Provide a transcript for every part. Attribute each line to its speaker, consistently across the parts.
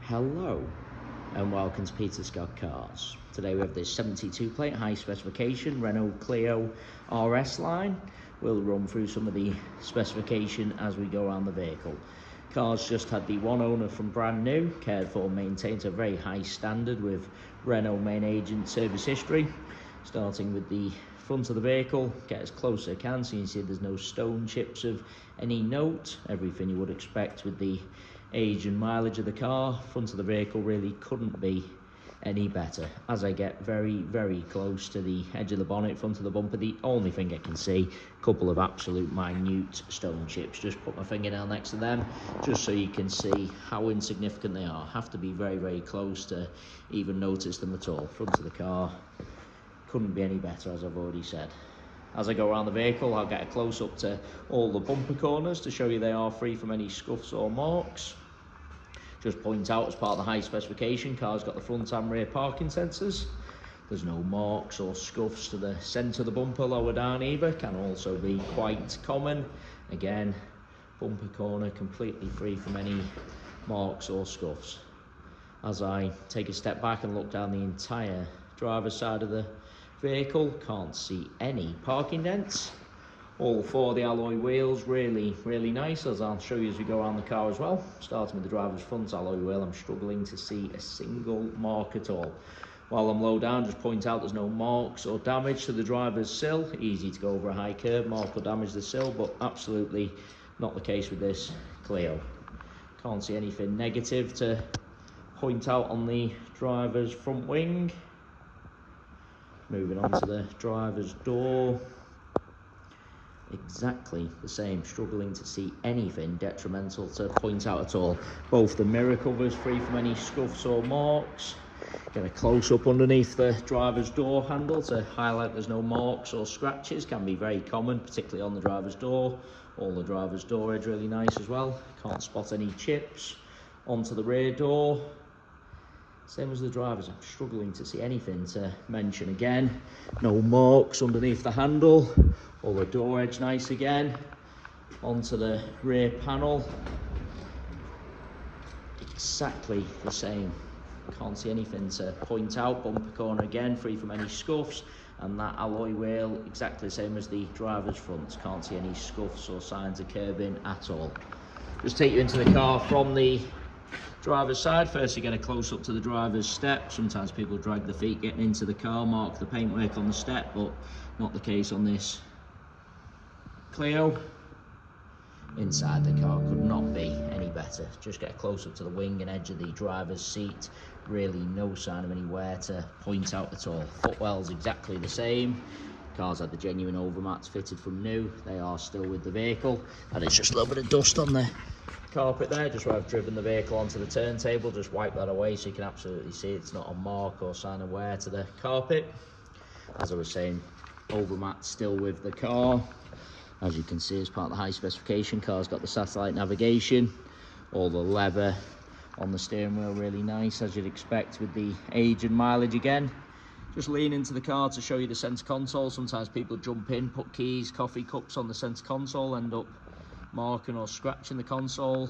Speaker 1: Hello and welcome to Peter Scott Cars. Today we have this 72 plate high specification Renault Clio RS Line. We'll run through some of the specification as we go around the vehicle. Car's just had the one owner from brand new, cared for and maintained to a very high standard with Renault main agent service history. Starting with the front of the vehicle, get as close as I can so you can see there's no stone chips of any note. Everything you would expect with the age and mileage of the car. Front of the vehicle really couldn't be any better. As I get very close to the edge of the bonnet, front of the bumper, the only thing I can see, a couple of absolute minute stone chips. Just put my fingernail next to them just so you can see how insignificant they are. Have to be very close to even notice them at all. Front of the car couldn't be any better, as I've already said. As I go around the vehicle, I'll get a close up to all the bumper corners to show you they are free from any scuffs or marks. Just point out, as part of the high specification, car's got the front and rear parking sensors. There's no marks or scuffs to the centre of the bumper lower down either. Can also be quite common. Again, bumper corner completely free from any marks or scuffs. As I take a step back and look down the entire driver's side of the vehicle, can't see any parking dents. All four of the alloy wheels really nice, as I'll show you as we go around the car as well. Starting with the driver's front alloy wheel, I'm struggling to see a single mark at all. While I'm low down, just point out there's no marks or damage to the driver's sill. Easy to go over a high curb, mark or damage the sill, but absolutely not the case with this Clio. Can't see anything negative to point out on the driver's front wing. Moving on to the driver's door, exactly the same, struggling to see anything detrimental to point out at all. Both the mirror covers free from any scuffs or marks. Get a close up underneath the driver's door handle to highlight there's no marks or scratches. Can be very common, particularly on the driver's door. All the driver's door edge really nice as well. Can't spot any chips. Onto the rear door, same as the drivers. I'm struggling to see anything to mention. Again, no marks underneath the handle. All the door edge nice again. Onto the rear panel, exactly the same. Can't see anything to point out. Bumper corner again, free from any scuffs. And that alloy wheel, exactly the same as the driver's front. Can't see any scuffs or signs of curbing at all. Just take you into the car from the driver's side. First, you get a close up to the driver's step. Sometimes people drag the feet getting into the car, mark the paintwork on the step, but not the case on this Clio. Inside the car could not be any better. Just get a close up to the wing and edge of the driver's seat. Really no sign of any wear to point out at all. Footwell's exactly the same. Car's had the genuine overmats fitted from new. They are still with the vehicle, and it's just a little bit of dust on the carpet there, just where I've driven the vehicle onto the turntable. Just wipe that away so you can absolutely see it's not a mark or sign of wear to the carpet. As I was saying, overmat still with the car. As you can see, as part of the high specification, car's got the satellite navigation. All the leather on the steering wheel really nice, as you'd expect with the age and mileage again. Just lean into the car to show you the centre console. Sometimes people jump in, put keys, coffee cups on the centre console, end up marking or scratching the console.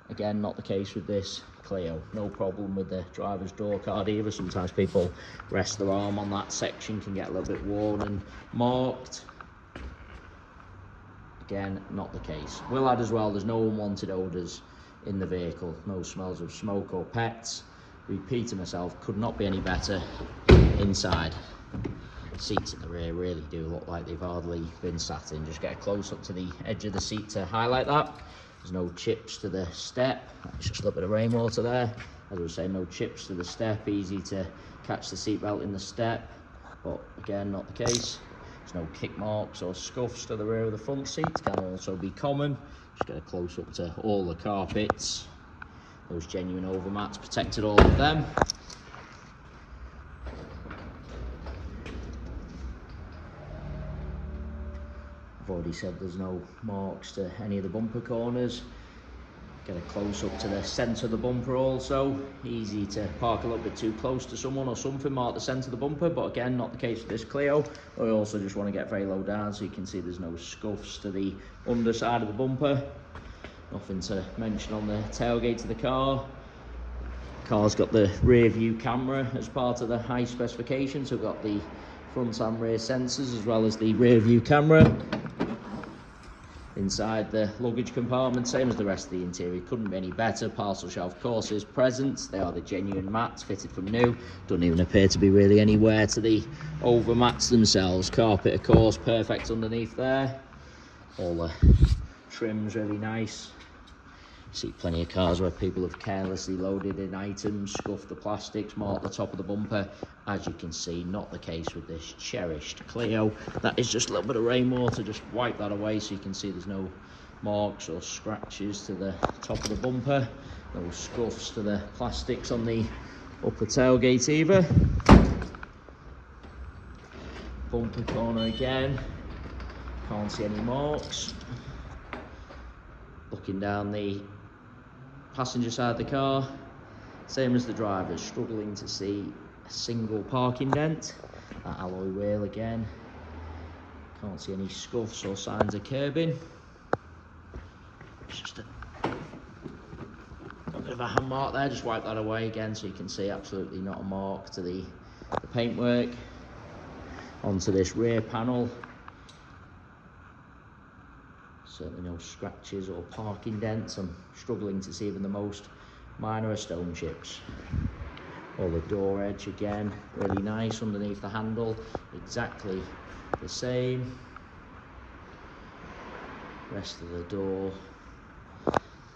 Speaker 1: Again, not the case with this Clio. No problem with the driver's door card either. Sometimes people rest their arm on that section, can get a little bit worn and marked. Again, not the case. Will add as well, there's no unwanted odours in the vehicle. No smells of smoke or pets. Repeat to myself, could not be any better inside. Seats at the rear really do look like they've hardly been sat in. Just get a close up to the edge of the seat to highlight that. There's no chips to the step. It's just a little bit of rainwater there. As I was saying, no chips to the step. Easy to catch the seatbelt in the step, but again, not the case. There's no kick marks or scuffs to the rear of the front seat. Can also be common. Just get a close up to all the carpets. Those genuine overmats protected all of them. I've already said there's no marks to any of the bumper corners. Get a close up to the centre of the bumper also. Easy to park a little bit too close to someone or something, mark the centre of the bumper, but again, not the case with this Clio. I also just want to get very low down so you can see there's no scuffs to the underside of the bumper. Nothing to mention on the tailgate of the car. Car's got the rear view camera as part of the high specification, so we've got the front and rear sensors as well as the rear view camera. Inside the luggage compartment, same as the rest of the interior, couldn't be any better. Parcel shelf, of course, is present. They are the genuine mats, fitted from new. Don't even appear to be really any wear to the over mats themselves. Carpet, of course, perfect underneath there. All the trim's really nice. See plenty of cars where people have carelessly loaded in items, scuffed the plastics, marked the top of the bumper. As you can see, not the case with this cherished Clio. That is just a little bit of rainwater, just wipe that away so you can see there's no marks or scratches to the top of the bumper. No scuffs to the plastics on the upper tailgate either. Bumper corner again, can't see any marks. Looking down the passenger side of the car, same as the driver's, struggling to see a single parking dent. That alloy wheel again, can't see any scuffs or signs of curbing. It's just a bit of a hand mark there, just wipe that away again so you can see absolutely not a mark to the paintwork. Onto this rear panel, certainly no scratches or parking dents. I'm struggling to see even the most minor of stone chips. All the door edge again, really nice underneath the handle, exactly the same. Rest of the door,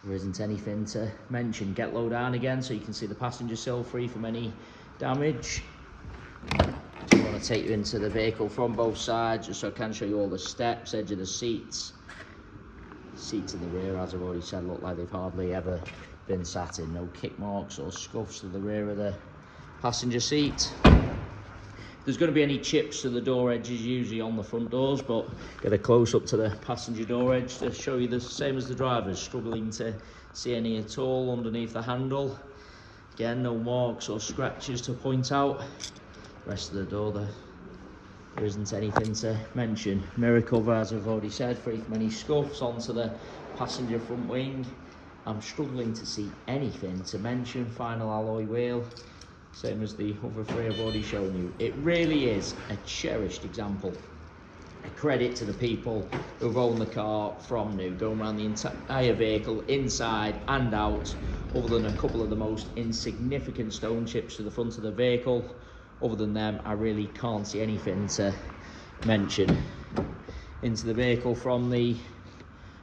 Speaker 1: there isn't anything to mention. Get low down again so you can see the passenger sill free from any damage. I want to take you into the vehicle from both sides just so I can show you all the steps, edge of the seats. Seats in the rear, as I've already said, look like they've hardly ever been sat in. No kick marks or scuffs to the rear of the passenger seat. If there's going to be any chips to the door edges, usually on the front doors, but get a close up to the passenger door edge to show you the same as the driver's, struggling to see any at all underneath the handle. Again, no marks or scratches to point out. Rest of the door, there isn't anything to mention. Mirror cover, as I've already said, free from any scuffs. Onto the passenger front wing, I'm struggling to see anything to mention. Final alloy wheel, same as the other three I've already shown you. It really is a cherished example. A credit to the people who've owned the car from new, going around the entire vehicle, inside and out, other than a couple of the most insignificant stone chips to the front of the vehicle. Other than them, I really can't see anything to mention. Into the vehicle from the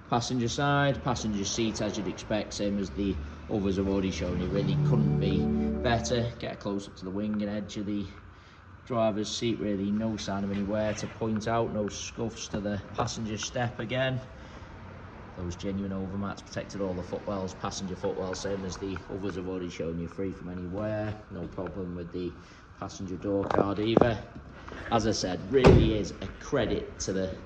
Speaker 1: passenger side, passenger seat as you'd expect, same as the others I've already shown you, really couldn't be better. Get a close up to the wing and edge of the driver's seat, really no sign of any wear to point out, no scuffs to the passenger step again. Those genuine overmats protected all the footwells, passenger footwells, same as the others I've already shown you, free from any wear. No problem with the passenger door card either. As I said, really is a credit to the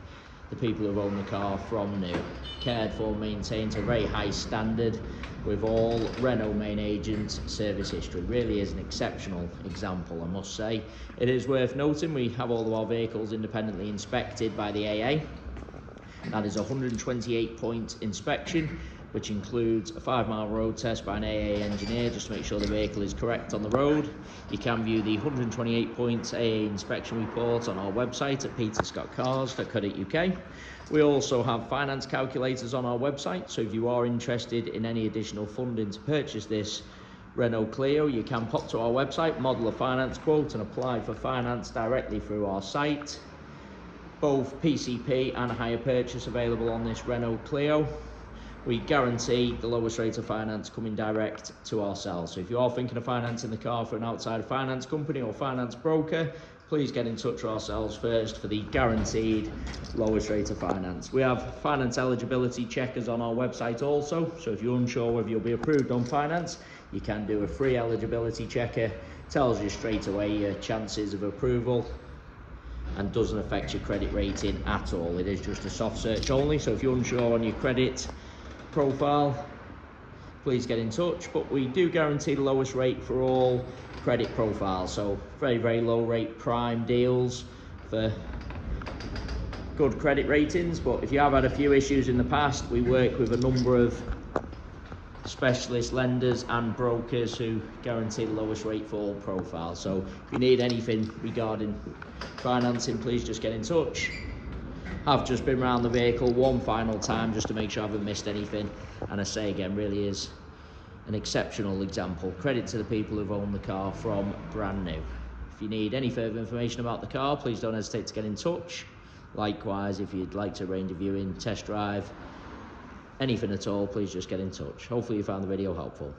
Speaker 1: people who've owned the car from new. Cared for, maintained to a very high standard with all Renault main agent service history. Really is an exceptional example, I must say. It is worth noting we have all of our vehicles independently inspected by the AA. That is a 128-point inspection, which includes a 5-mile road test by an AA engineer just to make sure the vehicle is correct on the road. You can view the 128-point AA inspection report on our website at peterscottcars.co.uk. We also have finance calculators on our website, so if you are interested in any additional funding to purchase this Renault Clio, you can pop to our website, model a finance quote and apply for finance directly through our site. Both PCP and hire purchase available on this Renault Clio. We guarantee the lowest rate of finance coming direct to ourselves. So if you are thinking of financing the car for an outside finance company or finance broker, please get in touch with ourselves first for the guaranteed lowest rate of finance. We have finance eligibility checkers on our website also, so if you're unsure whether you'll be approved on finance, you can do a free eligibility checker. Tells you straight away your chances of approval and doesn't affect your credit rating at all. It is just a soft search only, so if you're unsure on your credit profile, please get in touch. But we do guarantee the lowest rate for all credit profiles, so very, very low rate prime deals for good credit ratings. But if you have had a few issues in the past, we work with a number of specialist lenders and brokers who guarantee the lowest rate for all profiles. So if you need anything regarding financing, please just get in touch. I've just been around the vehicle one final time just to make sure I haven't missed anything, and I say again, really is an exceptional example. Credit to the people who've owned the car from brand new. If you need any further information about the car, please don't hesitate to get in touch. Likewise, if you'd like to arrange a viewing, test drive, anything at all, please just get in touch. Hopefully you found the video helpful.